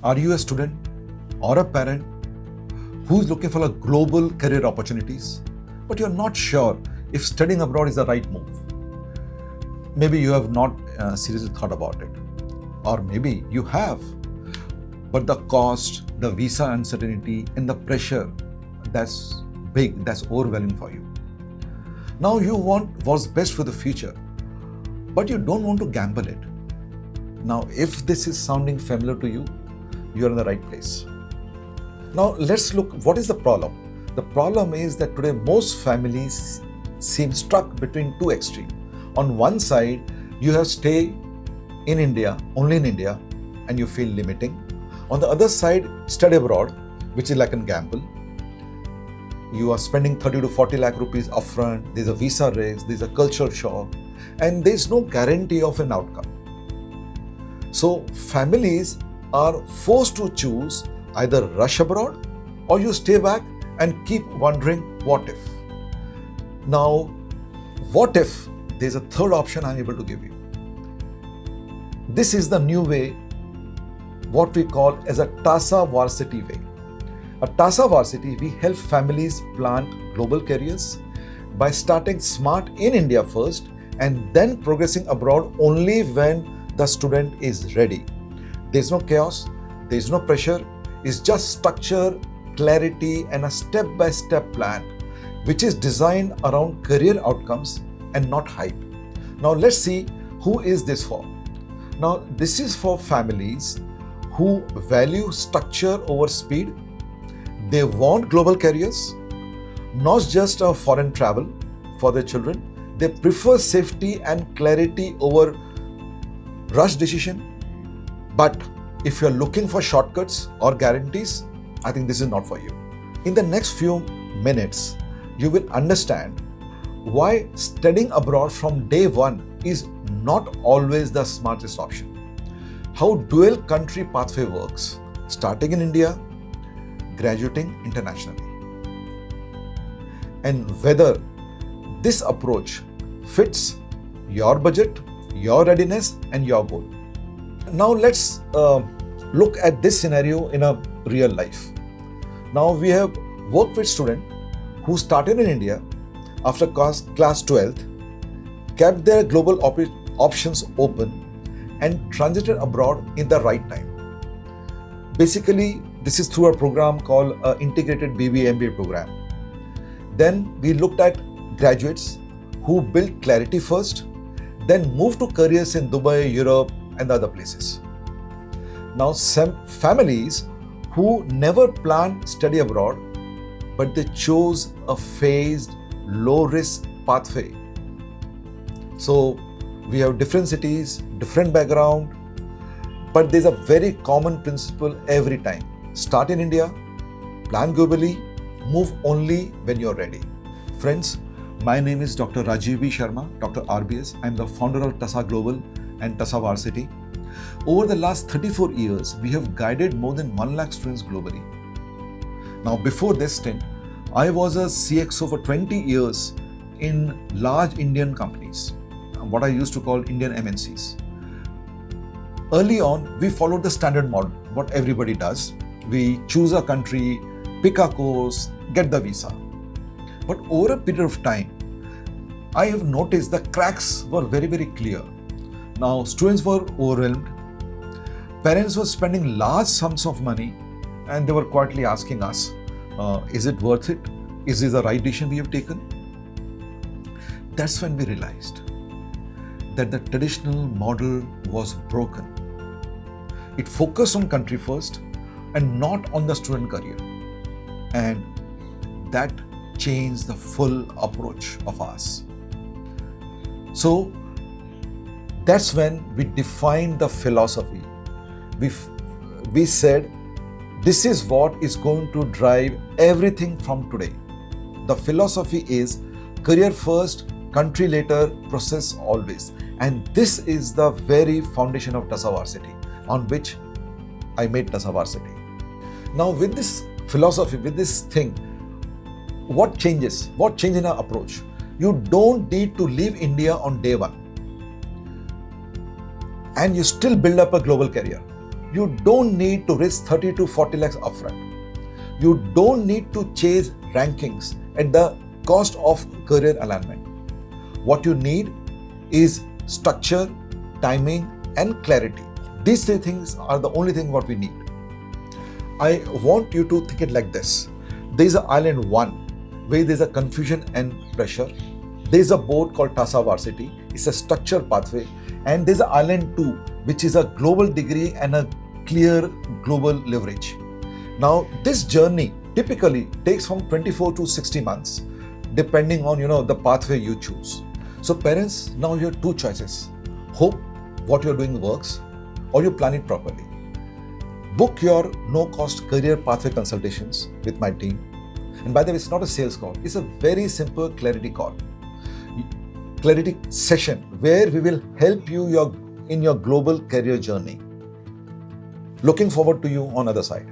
Are you a student or a parent who's looking for a global career opportunities, but you're not sure if studying abroad is the right move? Maybe you have not seriously thought about it, or maybe you have, but the cost, the visa uncertainty, and the pressure, that's big, that's overwhelming for you. Now you want what's best for the future, but you don't want to gamble it. Now, if this is sounding familiar to you, you're in the right place. Now, let's look, what is the problem? The problem is that today most families seem stuck between two extremes. On one side, you have stay in India, only in India, and you feel limiting. On the other side, study abroad, which is like a gamble. You are spending 30 to 40 lakh rupees upfront, there's a visa risk, there's a cultural shock, and there's no guarantee of an outcome. So families are forced to choose either rush abroad or you stay back and keep wondering what if. Now, what if there's a third option I'm able to give you? This is the new way, what we call as a TASA varsity way. A TASA varsity, we help families plant global careers by starting smart in India first and then progressing abroad only when the student is ready. There's no chaos, there's no pressure, it's just structure, clarity, and a step-by-step plan which is designed around career outcomes and not hype. Now let's see who is this for. Now this is for families who value structure over speed. They want global careers, not just a foreign travel for their children. They prefer safety and clarity over rush decision. But if you're looking for shortcuts or guarantees, I think this is not for you. In the next few minutes, you will understand why studying abroad from day one is not always the smartest option. How dual country pathway works, starting in India, graduating internationally. And whether this approach fits your budget, your readiness, and your goal. Now let's look at this scenario in a real life. Now we have worked with students who started in India after class 12th, kept their global options open, and transited abroad in the right time. Basically, this is through a program called Integrated BBA MBA program. Then we looked at graduates who built clarity first, then moved to careers in Dubai, Europe, and other places. Now, some families who never planned study abroad, but they chose a phased, low-risk pathway. So, we have different cities, different background, but there's a very common principle every time. Start in India, plan globally, move only when you're ready. Friends, my name is Dr. Rajiv B. Sharma, Dr. RBS. I'm the founder of TASA Global and TASA Varsity. Over the last 34 years, we have guided more than 1 lakh students globally. Now, before this stint, I was a CXO for 20 years in large Indian companies, what I used to call Indian MNCs. Early on, we followed the standard model, what everybody does. We choose a country, pick a course, get the visa. But over a period of time, I have noticed the cracks were very, very clear. Now, students were overwhelmed. Parents were spending large sums of money and they were quietly asking us, is it worth it? Is this the right decision we have taken? That's when we realized that the traditional model was broken. It focused on country first and not on the student career. And that changed the full approach of ours. So that's when we defined the philosophy. We said, this is what is going to drive everything from today. The philosophy is career first, country later, process always. And this is the very foundation of TASA Varsity, on which I made TASA Varsity. Now with this philosophy, with this thing, what changes? What change in our approach? You don't need to leave India on day one. And you still build up a global career. You don't need to risk 30 to 40 lakhs upfront. You don't need to chase rankings at the cost of career alignment. What you need is structure, timing, and clarity. These three things are the only thing what we need. I want you to think it like this. There is an island 1 where there is a confusion and pressure. There is a board called TASA Varsity. It's a structured pathway. And there is an island 2 which is a global degree and a clear global leverage. Now this journey typically takes from 24 to 60 months depending on the pathway you choose. So parents, now you have two choices. Hope what you're doing works or you plan it properly. Book your no-cost career pathway consultations with my team. And by the way, it's not a sales call. It's a very simple clarity call. Clarity session where we will help you in your global career journey. Looking forward to you on the other side.